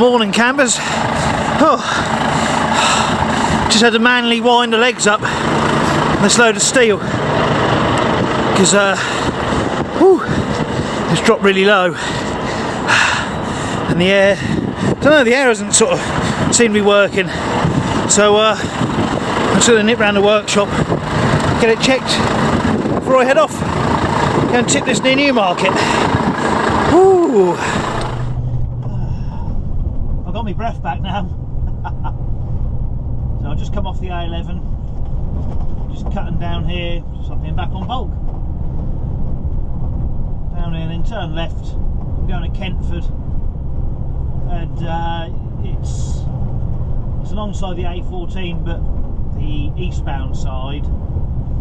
Morning, campers. Oh, just had to manually wind the legs up on this load of steel because it's dropped really low, and the air, I don't know, the air doesn't sort of seem to be working. So I'm just going to nip round the workshop, get it checked before I head off. Go and tip this near Newmarket. Woo! I've got my breath back now. So I've just come off the A11, just cutting down here, so I'm back on bulk. Down here and then turn left, I'm going to Kenford, and it's alongside the A14 but the eastbound side,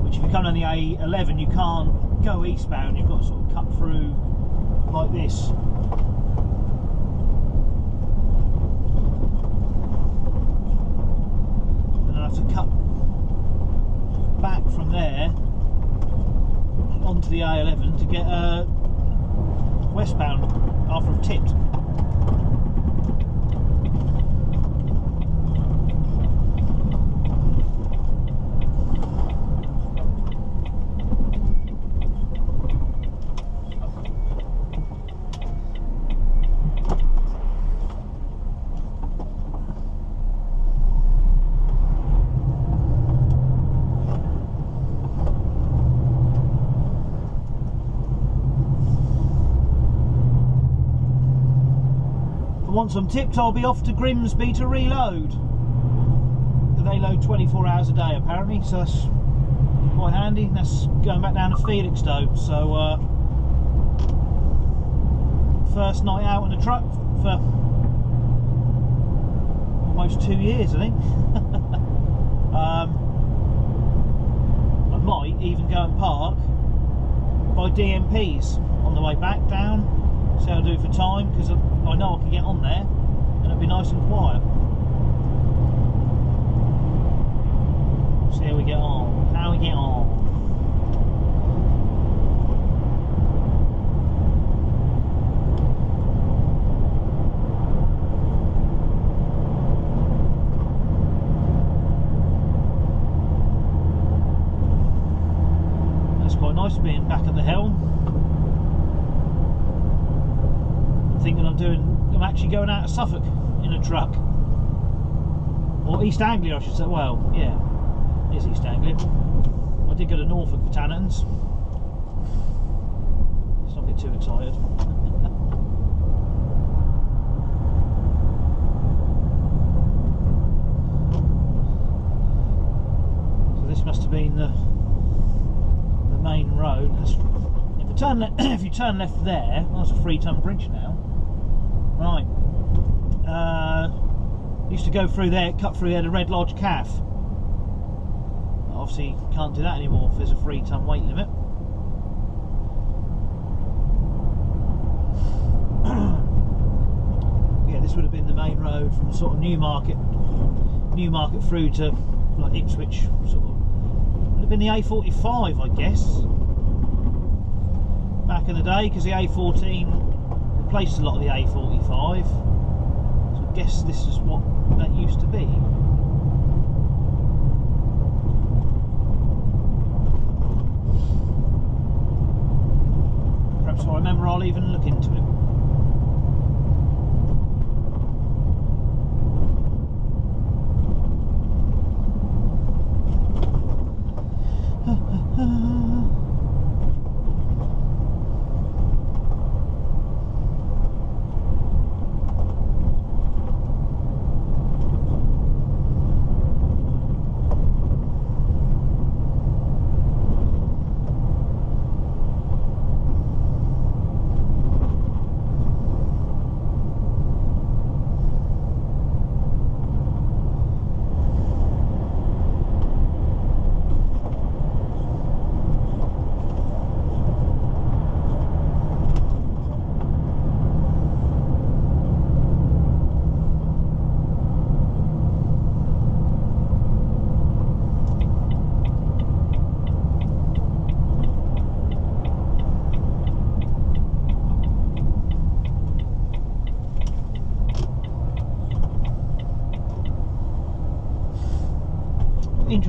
which if you come down the A11 you can't go eastbound, you've got to sort of cut through like this. To cut back from there onto the A11 to get westbound after I've tipped. Once I'm tipped, I'll be off to Grimsby to reload. They load 24 hours a day apparently, so that's quite handy. That's going back down to Felixstowe. So first night out in the truck for almost 2 years, I think. I might even go and park by DMP's on the way back down. See how I do for time, because I know I can get on there and it'll be nice and quiet. See how we get on. How we get on. That's quite nice being back at the helm. Thinking I'm actually going out of Suffolk in a truck, or East Anglia I should say. Well, yeah, it's East Anglia. I did go to Norfolk for Tannins. Let's not get too excited. So this must have been the main road. If you turn left there, well, that's a 3-ton bridge now. Right, used to go through there, cut through there to Red Lodge Calf. Obviously can't do that anymore if there's a 3-ton weight limit. Yeah, this would have been the main road from sort of Newmarket through to like Ipswich, sort of. Would have been the A45, I guess, back in the day, because the A14 replaced a lot of the A45, so I guess this is what that used to be. Perhaps if I remember I'll even look into it.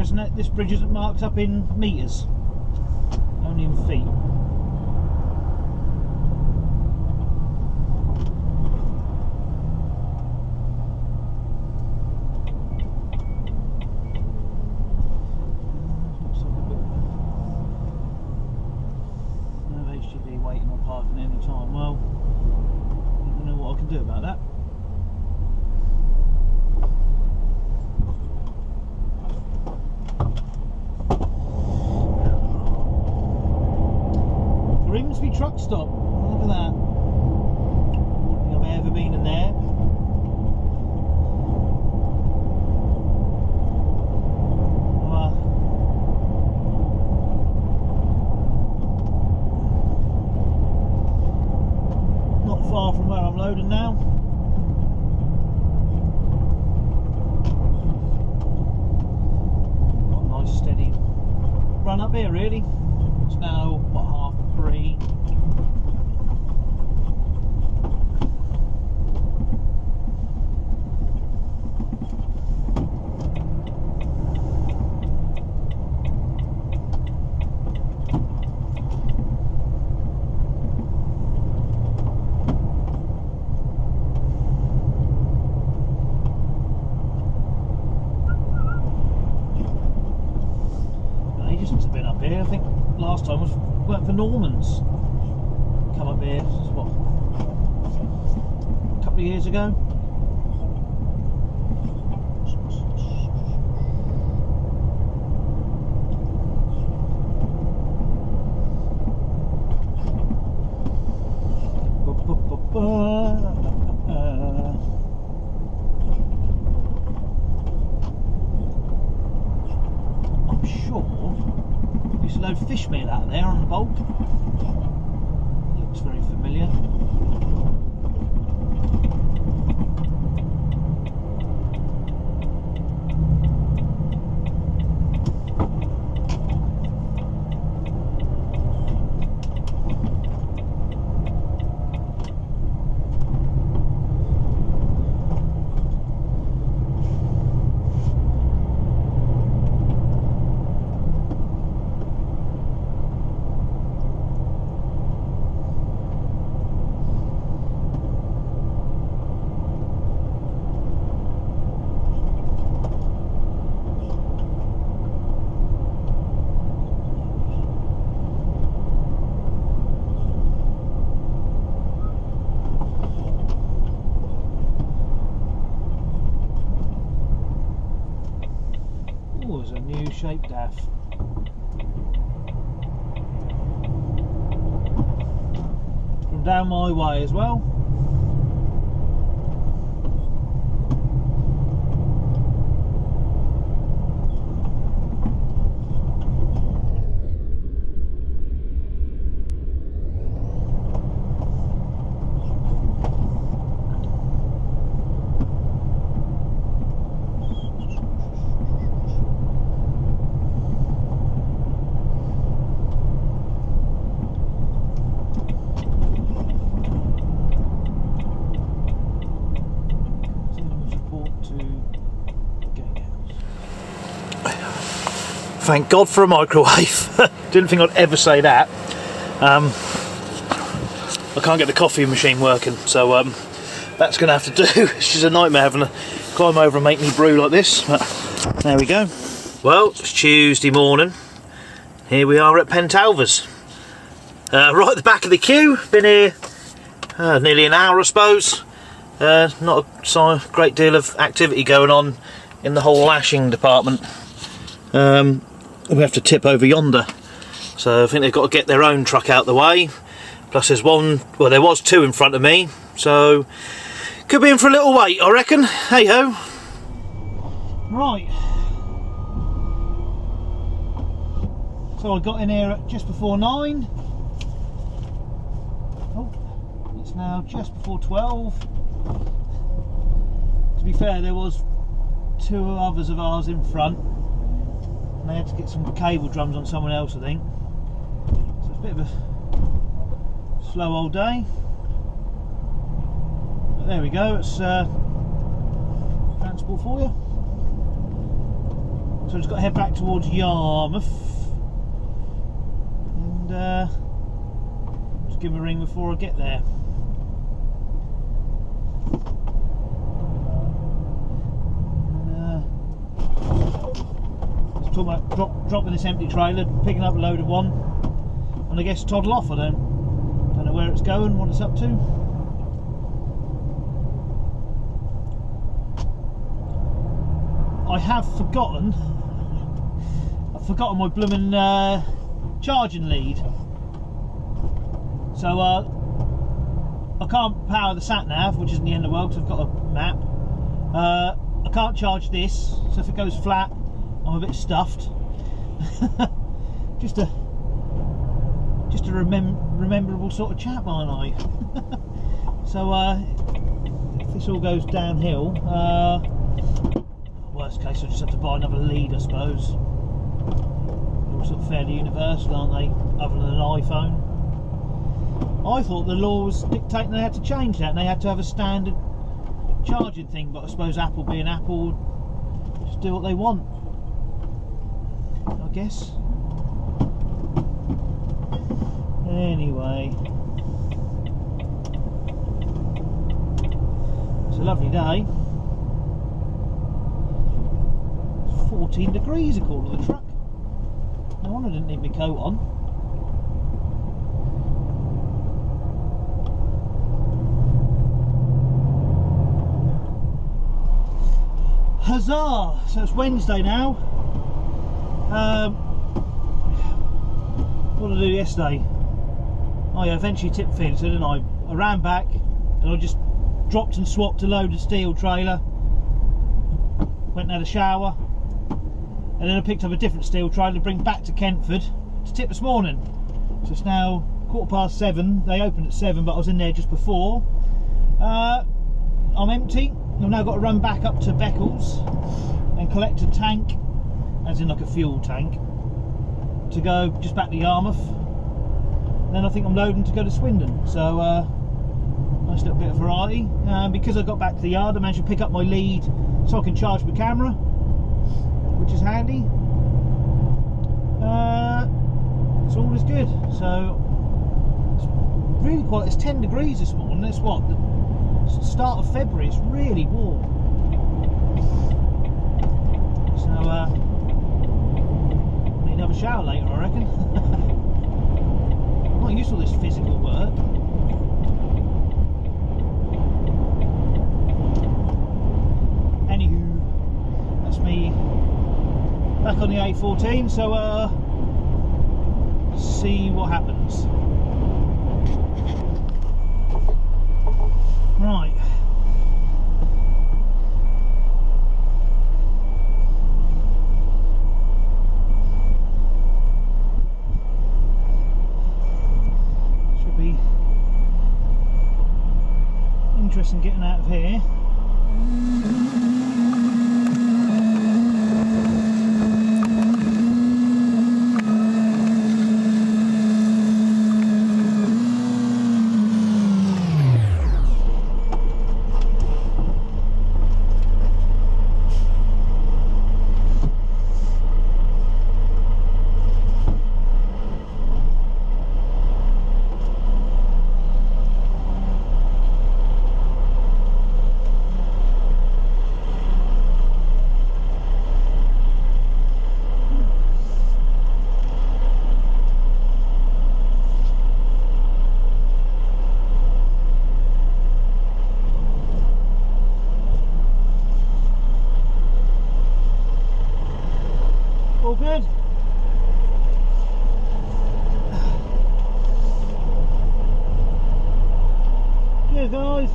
interesting that this bridge isn't marked up in metres, only in feet. Looks like a bit no HGV waiting or parking any time. Well, I don't know what I can do about that. Grimsby truck stop. Look at that. I don't think I've ever been in there. Not far from where I'm loading now. Got a nice steady run up here really. It's now what, 3:30. Ages since I've been up here. I think last time was went for Normans. Come up here, this is what, a couple of years ago. I'm sure we used to load fish meal out there on the bulk. Looks very familiar. There's a new shaped DAF. From down my way as well. Thank God for a microwave. Didn't think I'd ever say that. I can't get the coffee machine working, so that's going to have to do. It's just a nightmare having to climb over and make me brew like this. But there we go. Well, it's Tuesday morning. Here we are at Pentalvers. Right at the back of the queue. Been here nearly an hour, I suppose. Not a great deal of activity going on in the whole lashing department. We have to tip over yonder, so I think they've got to get their own truck out the way. Plus there's one, well there was two in front of me, so could be in for a little wait, I reckon. Hey ho. Right, so I got in here at just before 9. Oh, it's now just before 12. To be fair, there was two others of ours in front. I had to get some cable drums on someone else, I think. So it's a bit of a slow old day. But there we go, it's transport for you. So I've just got to head back towards Yarmouth and just give him a ring before I get there. Talking about dropping this empty trailer, picking up a load of one, and I guess toddle off. I don't know where it's going, what it's up to. I have forgotten. I've forgotten my blooming charging lead. So I can't power the sat nav, which isn't the end of the world because I've got a map. I can't charge this, so if it goes flat, I'm a bit stuffed. just a rememberable sort of chap, aren't I? So if this all goes downhill, worst case I'll just have to buy another lead, I suppose. They're all sort of fairly universal, aren't they, other than an iPhone. I thought the law was dictating they had to change that and they had to have a standard charging thing, but I suppose Apple being Apple, just do what they want, I guess. Anyway, it's a lovely day. It's 14 degrees according to the truck. No wonder I didn't need my coat on. Huzzah! So it's Wednesday now. What did I do yesterday? Oh yeah, eventually tipped Felixstowe, didn't I? I ran back and I just dropped and swapped a load of steel trailer. Went and had a shower. And then I picked up a different steel trailer to bring back to Kenford to tip this morning. So it's now 7:15. They opened at 7, but I was in there just before. I'm empty. I've now got to run back up to Beccles and collect a tank, as in like a fuel tank, to go just back to Yarmouth. Then I think I'm loading to go to Swindon. So nice little bit of variety. Because I got back to the yard, I managed to pick up my lead so I can charge my camera, which is handy. So all is good. So it's really quite. It's 10 degrees this morning. It's what, the start of February. It's really warm. So need to have a shower later, I reckon. I'm not used to all this physical work. Anywho, that's me back on the A14. So see what happens. Right. Should be interesting getting out of here. All good? Cheers guys.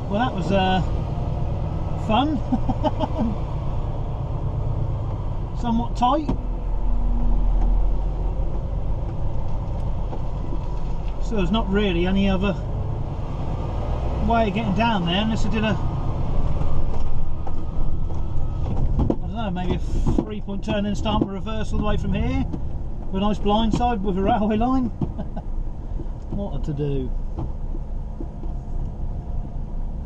Well, that was fun. Somewhat tight. So there's not really any other way of getting down there unless I did a, I don't know, maybe a 3-point turn then start and reverse all the way from here with a nice blind side with a railway line. What a to do.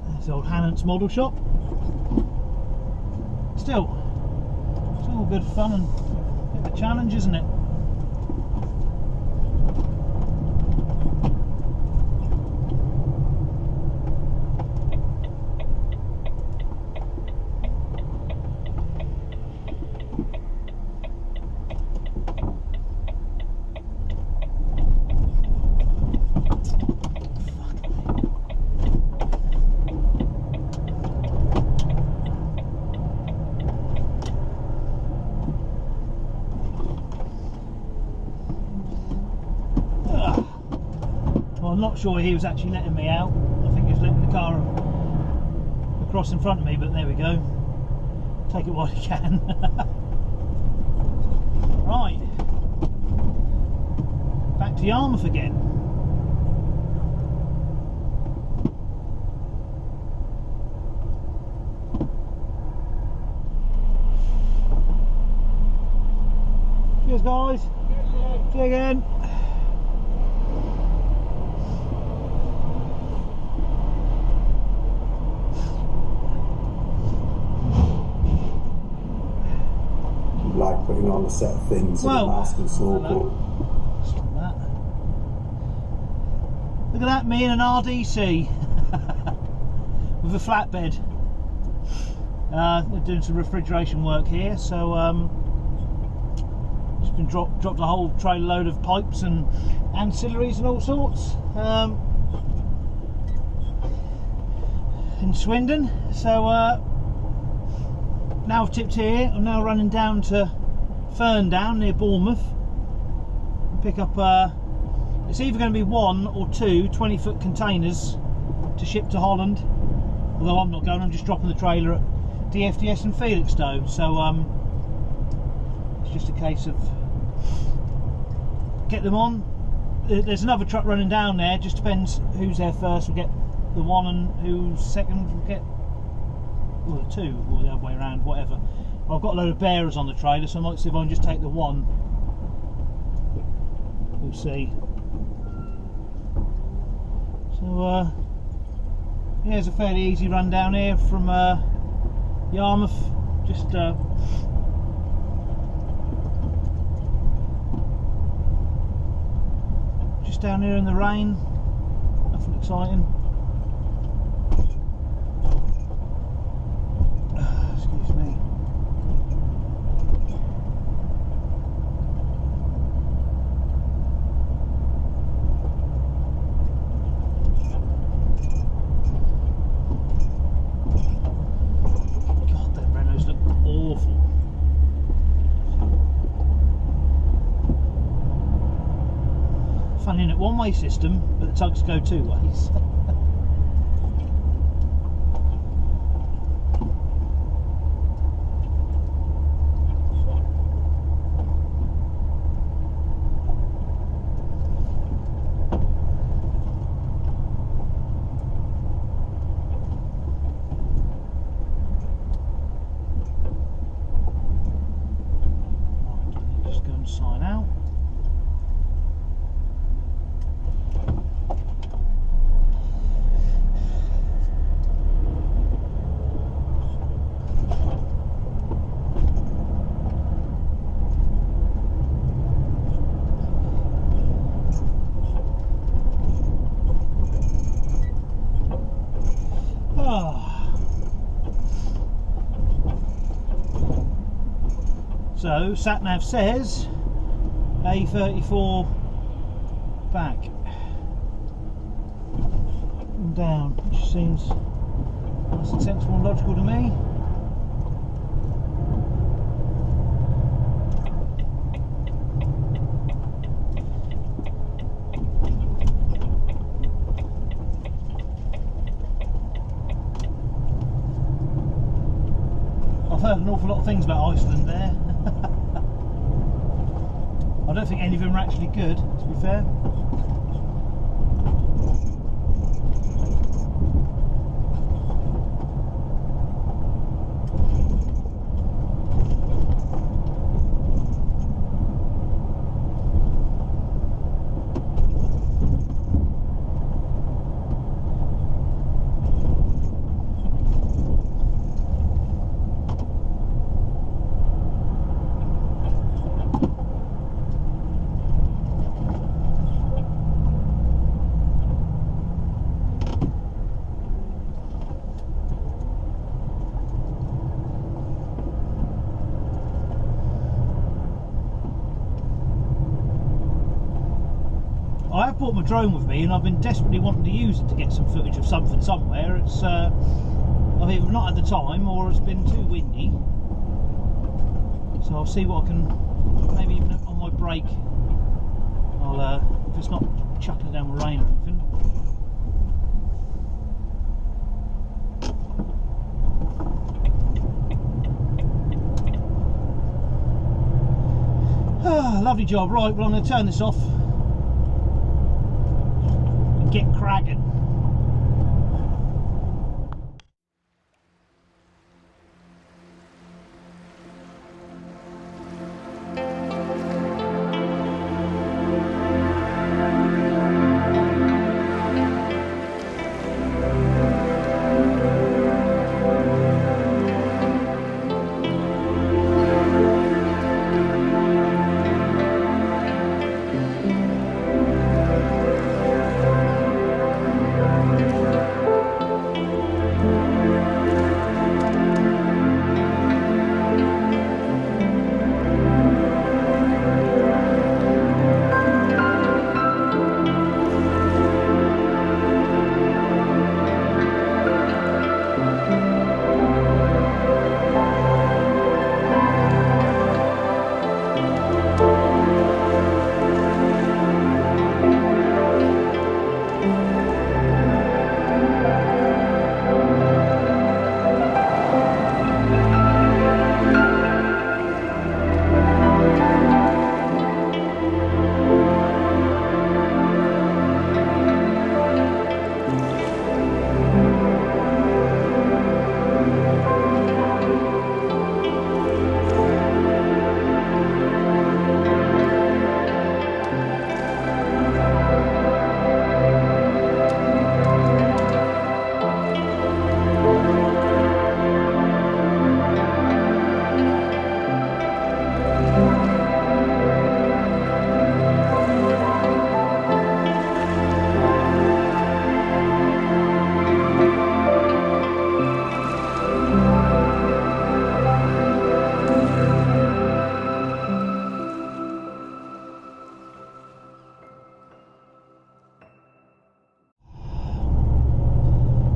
There's the old Hannant's model shop. Still good fun and a bit of a challenge, isn't it? I'm not sure he was actually letting me out. I think he was letting the car across in front of me, but there we go. Take it while you can. Right. Back to Yarmouth again. Cheers guys. See you again. Like putting on a set of things and a mask and snorkel. Look at that, me in an RDC with a flatbed. They're doing some refrigeration work here, so just been dropped a whole trailer load of pipes and ancillaries and all sorts in Swindon. So now I've tipped here, I'm now running down to Ferndown near Bournemouth and pick up it's either going to be 1 or 2 20-foot containers to ship to Holland, although I'm not going, I'm just dropping the trailer at DFDS in Felixstowe. So it's just a case of get them on. There's another truck running down there, just depends who's there first will get the one and who's second will get, or the 2, or the other way around, whatever. Well, I've got a load of bearers on the trailer, so I might see if I can just take the one. We'll see. So yeah, it's a fairly easy run down here from Yarmouth. Just down here in the rain. Nothing exciting. Excuse me. God, them Renaults look awful. Funny in it, one-way system, but the tugs go 2 ways. Just go and sign out. So SatNav says A34 back and down, which seems nice and sensible and logical to me. I've heard an awful lot of things about Iceland there. I don't think any of them are actually good, to be fair. brought my drone with me, and I've been desperately wanting to use it to get some footage of something somewhere. It's I've either not had the time, or it's been too windy. So I'll see what I can, maybe even on my break, I'll if it's not chucking down with rain or anything. Lovely job. Right, well, I'm going to turn this off and get cracking.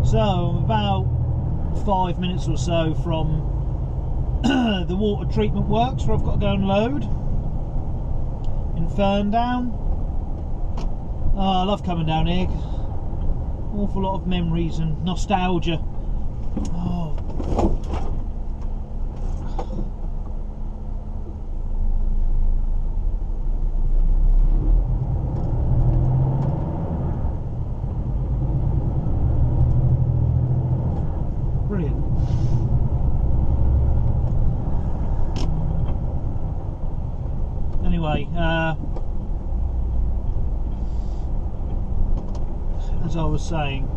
So I'm about 5 minutes or so from the water treatment works where I've got to go and load in Ferndown. Oh, I love coming down here. Awful lot of memories and nostalgia. Oh. Brilliant. Anyway, as I was saying,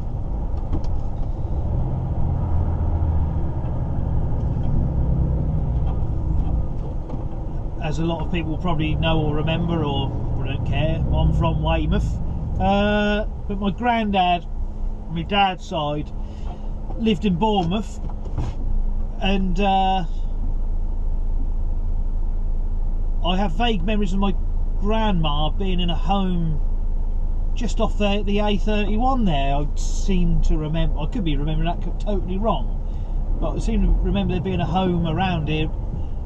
as a lot of people probably know or remember, or don't care, I'm from Weymouth, but my granddad, my dad's side, lived in Bournemouth, and I have vague memories of my grandma being in a home just off the A31 there. I seem to remember, I could be remembering that totally wrong, but I seem to remember there being a home around here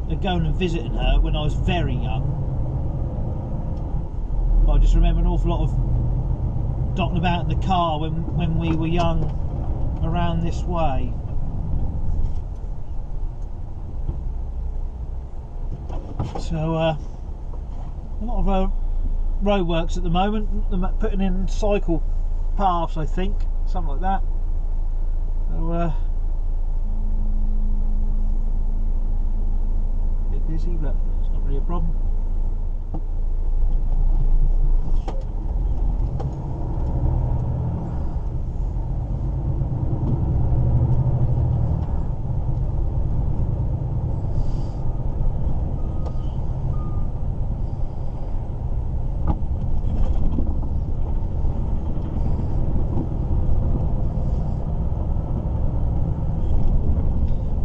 and going and visiting her when I was very young. But I just remember an awful lot of dotting about in the car when we were young around this way. So a lot of roadworks at the moment, putting in cycle paths, I think, something like that. So a bit busy, but it's not really a problem.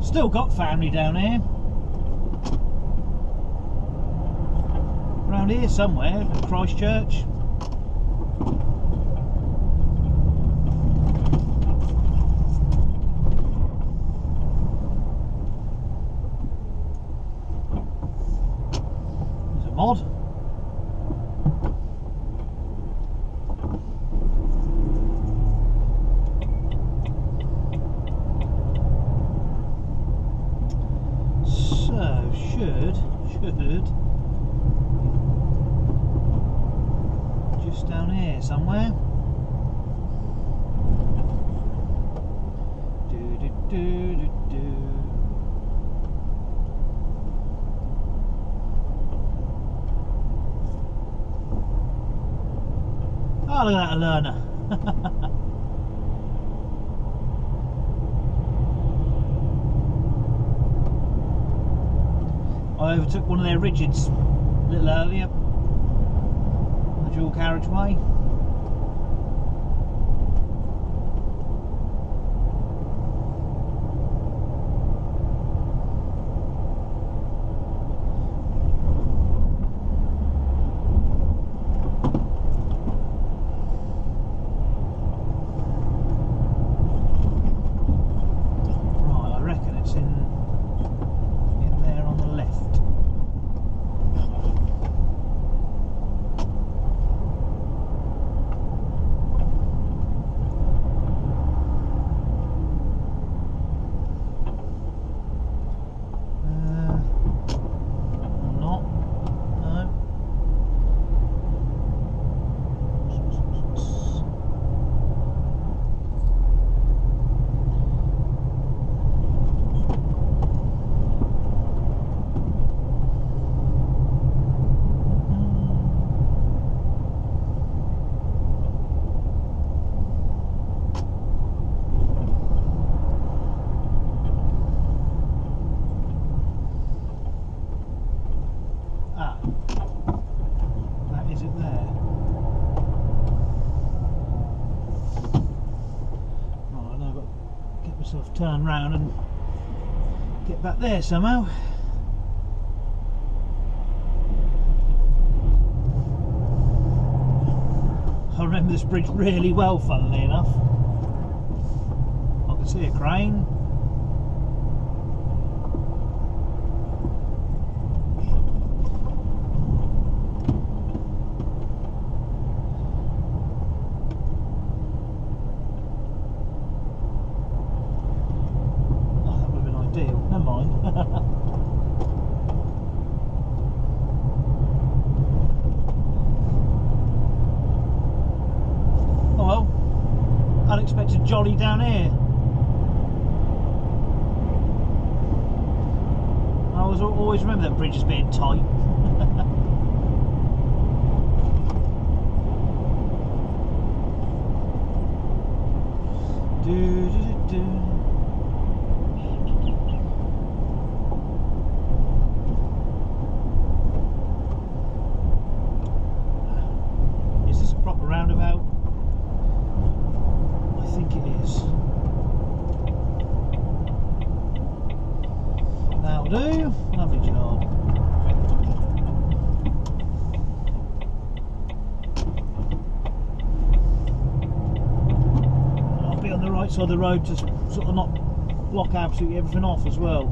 Still got family down here. Around here somewhere, at Christchurch. should just down here somewhere. Oh, look at that, a learner. I overtook one of their rigids a little earlier, the dual carriageway. Turn round and get back there somehow. I remember this bridge really well, funnily enough. I can see a crane. Unexpected jolly down here. I always remember that bridge as being tight. Is this a proper roundabout? I think it is. That'll do. Lovely job. I'll be on the right side of the road to sort of not block absolutely everything off as well.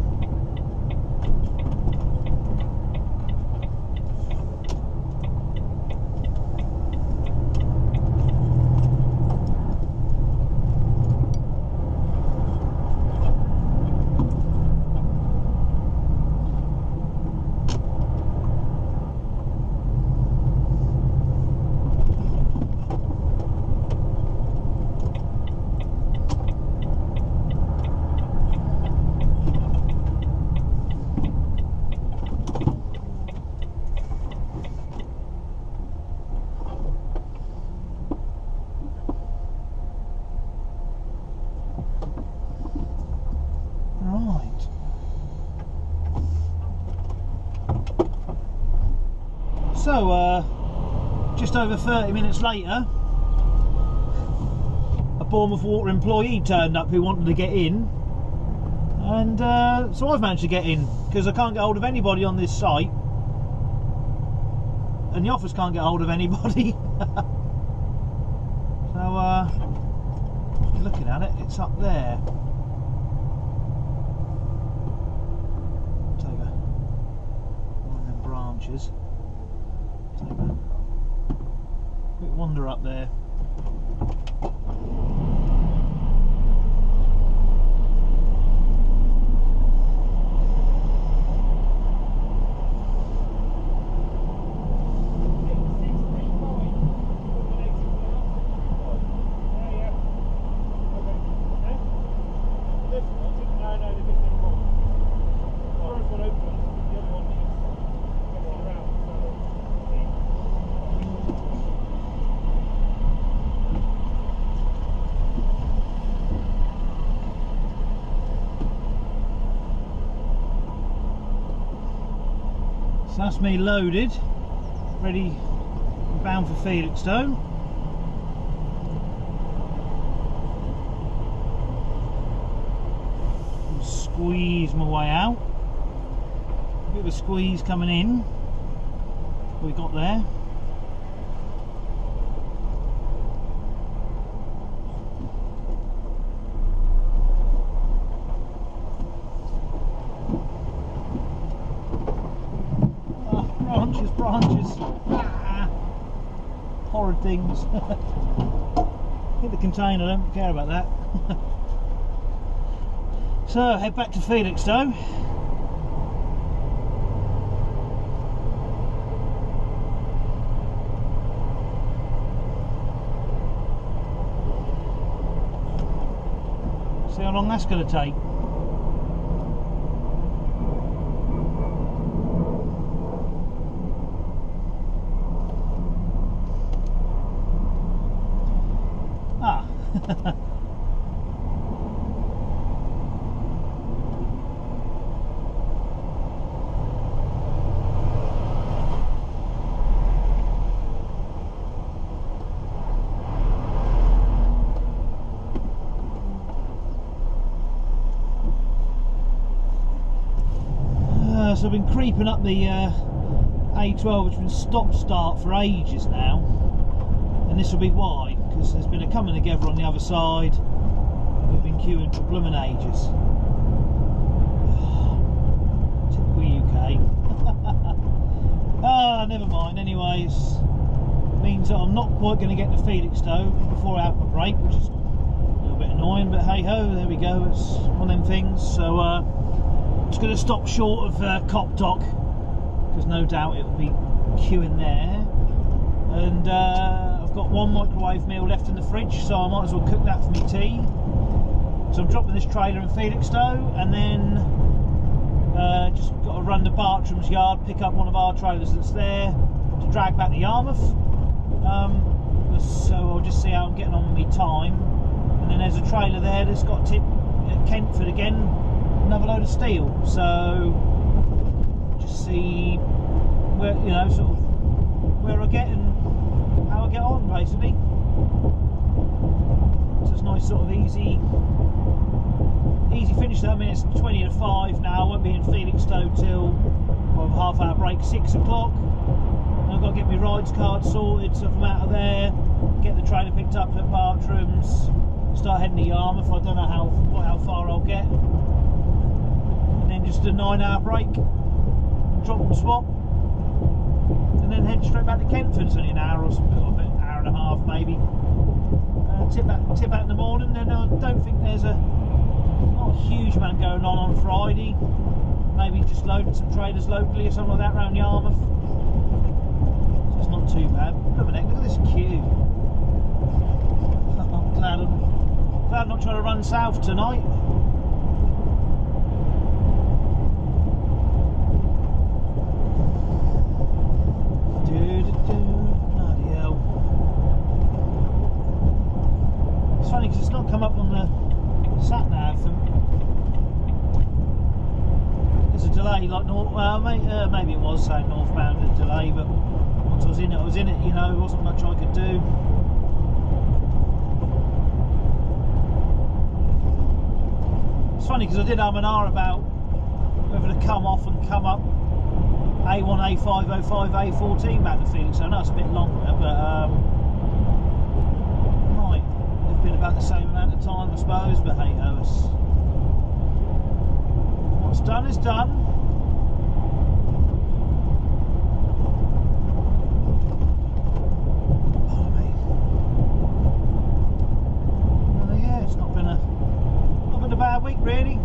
So, just over 30 minutes later, a Bournemouth Water employee turned up who wanted to get in, and so I've managed to get in because I can't get hold of anybody on this site, and the office can't get hold of anybody. So, looking at it, it's up there. Take one of them branches. Take a quick wander up there. So that's me loaded, ready, bound for Felixstowe. Squeeze my way out. A bit of a squeeze coming in. What we got there? Branches. Ah, horrid things. Hit the container, don't care about that. So, head back to Felixstowe. See how long that's going to take. So I've been creeping up the A12, which has been stop-start for ages now, and this will be why, because there's been a coming together on the other side. We've been queuing for blooming ages. Typical UK. Ah, never mind. Anyways, means that I'm not quite going to get to Felixstowe before I have my break, which is a little bit annoying, but hey ho, there we go. It's one of them things. So just going to stop short of Cop Dock, because no doubt it will be queuing there. And I've got one microwave meal left in the fridge, so I might as well cook that for me tea. So I'm dropping this trailer in Felixstowe, and then just got to run to Bartram's yard, pick up one of our trailers that's there to drag back to Yarmouth. So I'll just see how I'm getting on with my time. And then there's a trailer there that's got a tip at Kenford again, another load of steel. So just see where, you know, sort of where I get and how I get on, basically. So it's a nice sort of easy finish there. I mean, it's 20 to 5 now. I won't be in Felixstowe till half hour break, 6 o'clock. I've got to get my rides card sorted, so if I'm out of there, get the trailer picked up at Bartram's, start heading to Yarmouth. I don't know how far I'll get, and then just a 9-hour break, drop and swap, and then head straight back to Kenford. It's only an hour or something, a bit, hour and a half maybe. Tip out in the morning. Then I don't think there's not a huge amount going on Friday. Maybe just loading some trailers locally or something like that around Yarmouth. So it's not too bad. Look at this queue. I'm glad I'm not trying to run south tonight. Bloody hell. It's funny because it's not come up on the sat nav. There's a delay, like maybe it was saying northbound a delay, but once I was in it, you know, there wasn't much I could do. It's funny because I did have an hour about whether to come off and come up A1, A5, A5, A14 back to Felixstowe. I know it's a bit longer, but might have been about the same amount of time, I suppose, but hey ho, what's done is done. Yeah, it's not been a bad week really.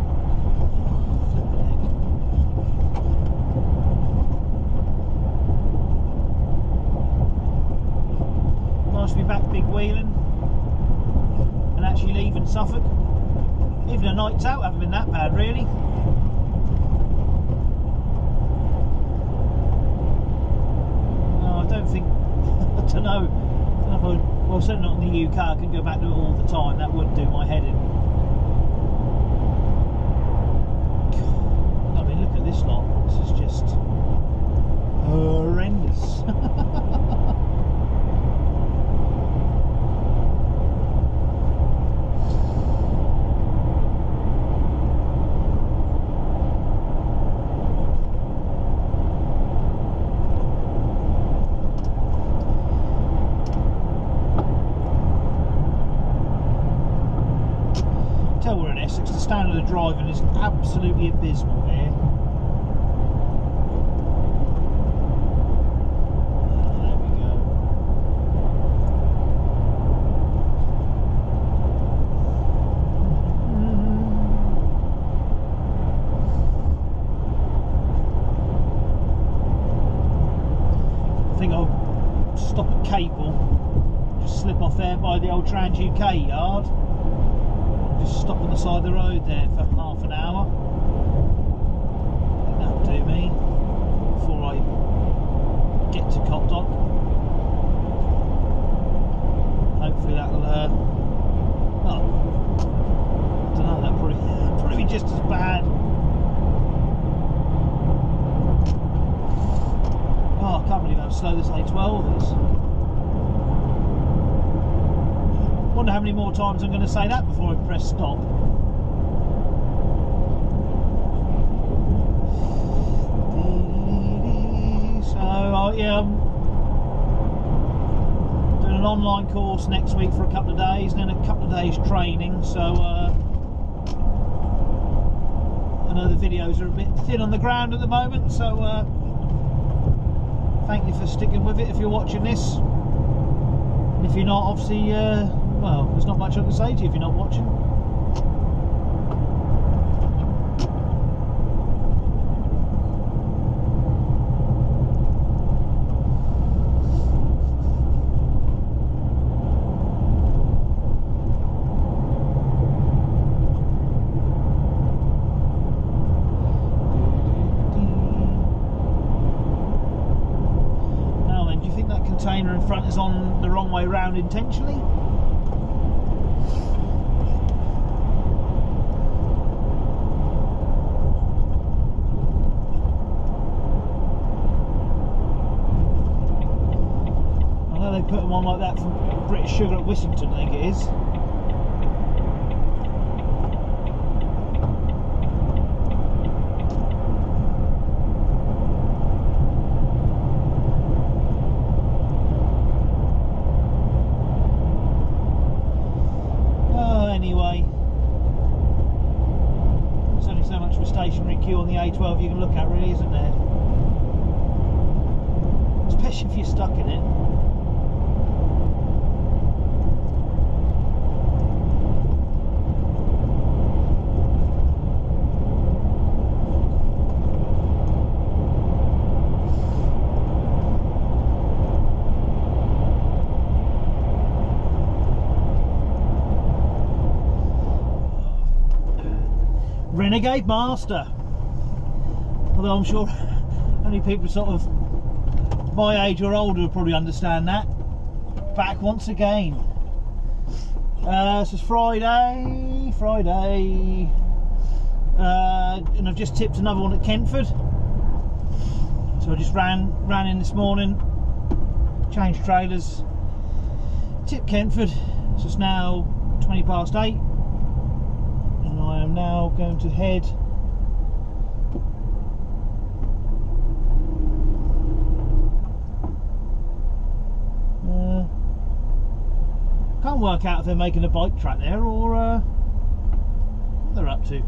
Nice to be back big wheeling and actually leaving Suffolk. Even the nights out haven't been that bad really. No, I don't think, I don't know if well, certainly not in the UK. I can go back to it all the time. That would do my head in. I mean, look at this lot. This is just tell we're in Essex. The standard of driving is absolutely abysmal here. There we go. I think I'll stop at Capel, just slip off there by the old Trans UK yard. Just stop on the side of the road there for half an hour. I think that'll do me before I get to Copdock. Hopefully that'll oh, I don't know, that'll probably be just as bad. Oh, I can't believe how slow this A12 is. Wonder how many more times I'm going to say that before I press stop. So yeah, I'm doing an online course next week for a couple of days, and then a couple of days training. So I know the videos are a bit thin on the ground at the moment. So thank you for sticking with it if you're watching this. And if you're not, obviously. Well, there's not much I can say to you if you're not watching. Now then, do you think that container in front is on the wrong way round intentionally? Put them on like that from British Sugar at Whissington, I think it is. Oh, anyway, there's only so much of a stationary queue on the A12 you can look at, really, isn't there? Especially if you're stuck in it. Renegade Master. Although I'm sure only people sort of my age or older will probably understand that. Back once again. This is Friday, and I've just tipped another one at Kenford. So I just ran in this morning, changed trailers, tipped Kenford. So it's now 20 past 8. I am now going to head can't work out if they're making a bike track there or what they're up to.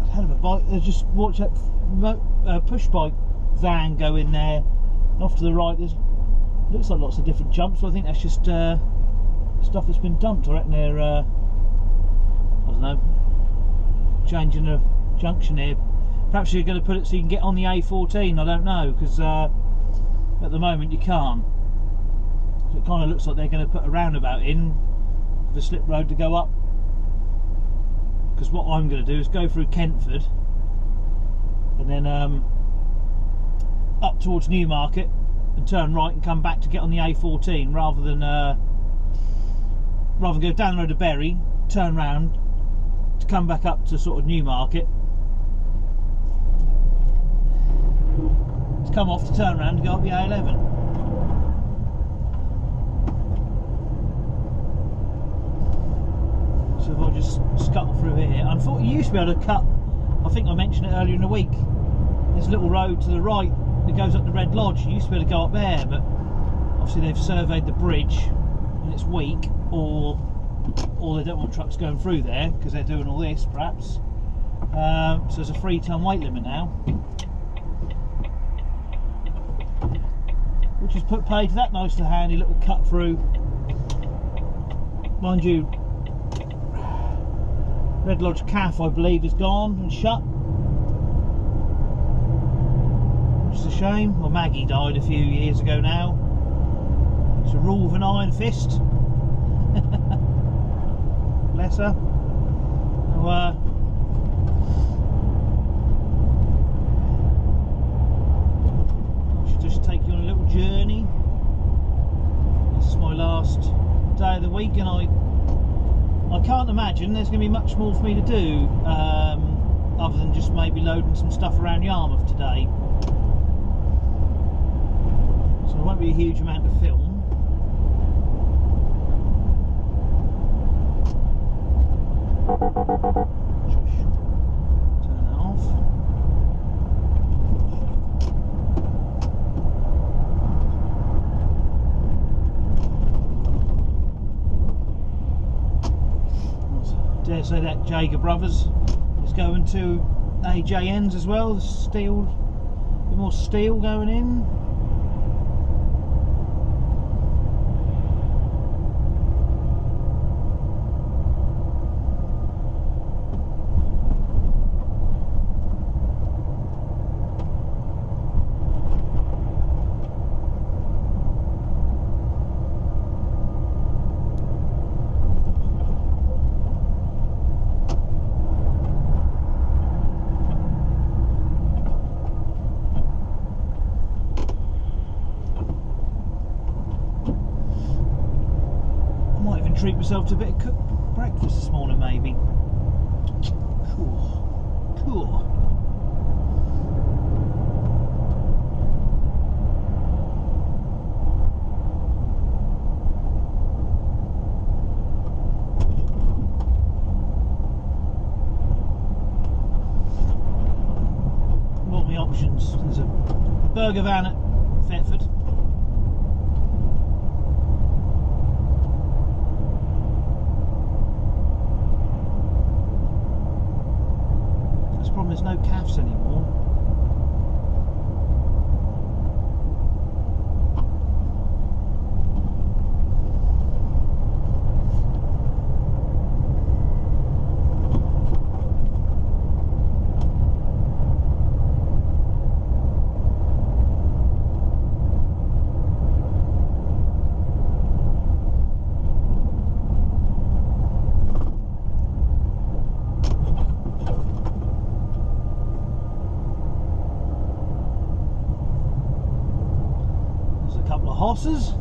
I've had a bike. I just watched that push bike van go in there, and off to the right there's looks like lots of different jumps. So I think that's just stuff that's been dumped. I reckon they're I don't know, changing the junction here. Perhaps you're going to put it so you can get on the A14. I don't know, because at the moment you can't. So it kind of looks like they're going to put a roundabout in the slip road to go up. Because what I'm going to do is go through Kenford and then up towards Newmarket and turn right and come back to get on the A14 rather than go down the road to Bury, turn round to come back up to sort of Newmarket, to come off to turn round to go up the A11. So if I just scuttle through here, I thought you used to be able to cut, I think I mentioned it earlier in the week, there's a little road to the right that goes up the Red Lodge. You used to be able to go up there, but obviously they've surveyed the bridge and it's weak, or they don't want trucks going through there because they're doing all this, perhaps. So there's a 3 ton weight limit now, which is put paid to that nice and handy little cut through. Mind you, Red Lodge Cafe, I believe, is gone and shut, which is a shame. Well, Maggie died a few years ago now. It's a rule of an iron fist. Bless her. So, I should just take you on a little journey. This is my last day of the week, and I can't imagine there's going to be much more for me to do other than just maybe loading some stuff around Yarmouth today. So there won't be a huge amount of film. Turn that off. Dare say that Jaeger Brothers is going to AJNs as well. The steel, a bit more steel going in. Treat myself to a bit of cooked breakfast this morning, maybe. Cool. Cool. What are my options? There's a burger van at Thetford. There's no calves anymore. Horses.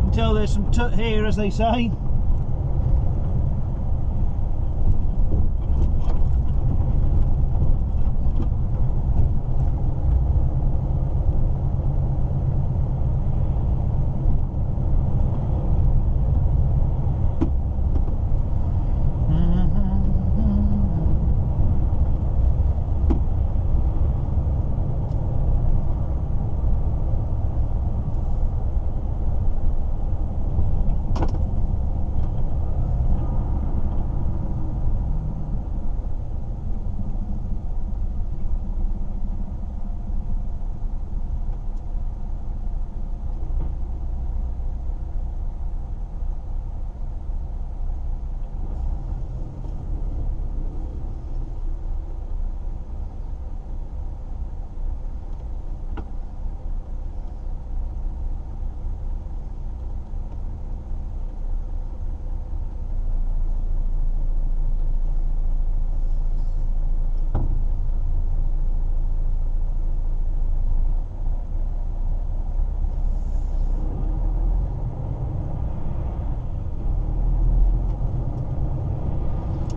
Until there's some tut here, as they say.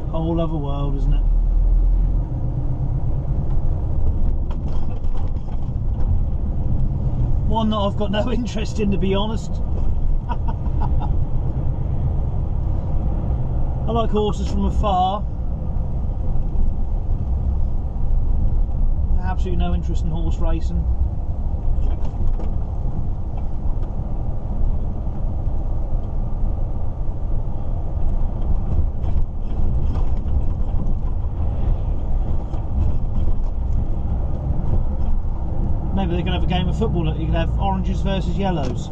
Whole other world, isn't it? One that I've got no interest in, to be honest. I like horses from afar. Absolutely no interest in horse racing. Maybe they're going to have a game of football that you could have oranges versus yellows.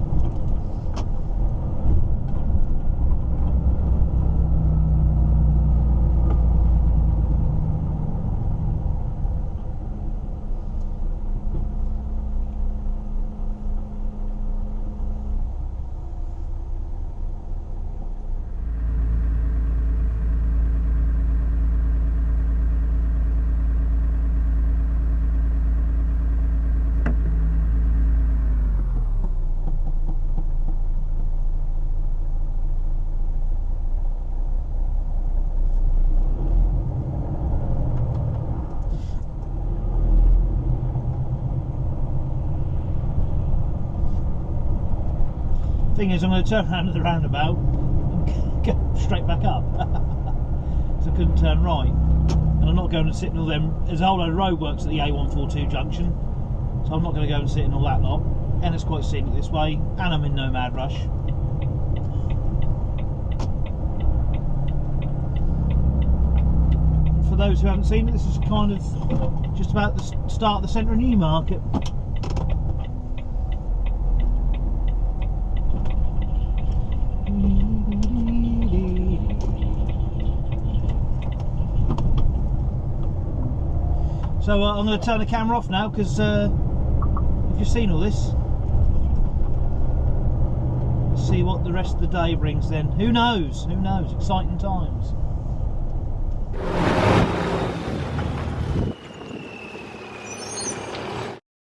Thing is, I'm going to turn around at the roundabout and go straight back up. So I couldn't turn right, and I'm not going to sit in all them. There's a whole load of roadworks at the A142 junction, so I'm not going to go and sit in all that lot. And it's quite scenic this way, and I'm in no mad rush. And for those who haven't seen it, this is kind of just about the start of the centre of Newmarket. So I'm going to turn the camera off now because if you've seen all this, let's see what the rest of the day brings then. Who knows? Who knows? Exciting times.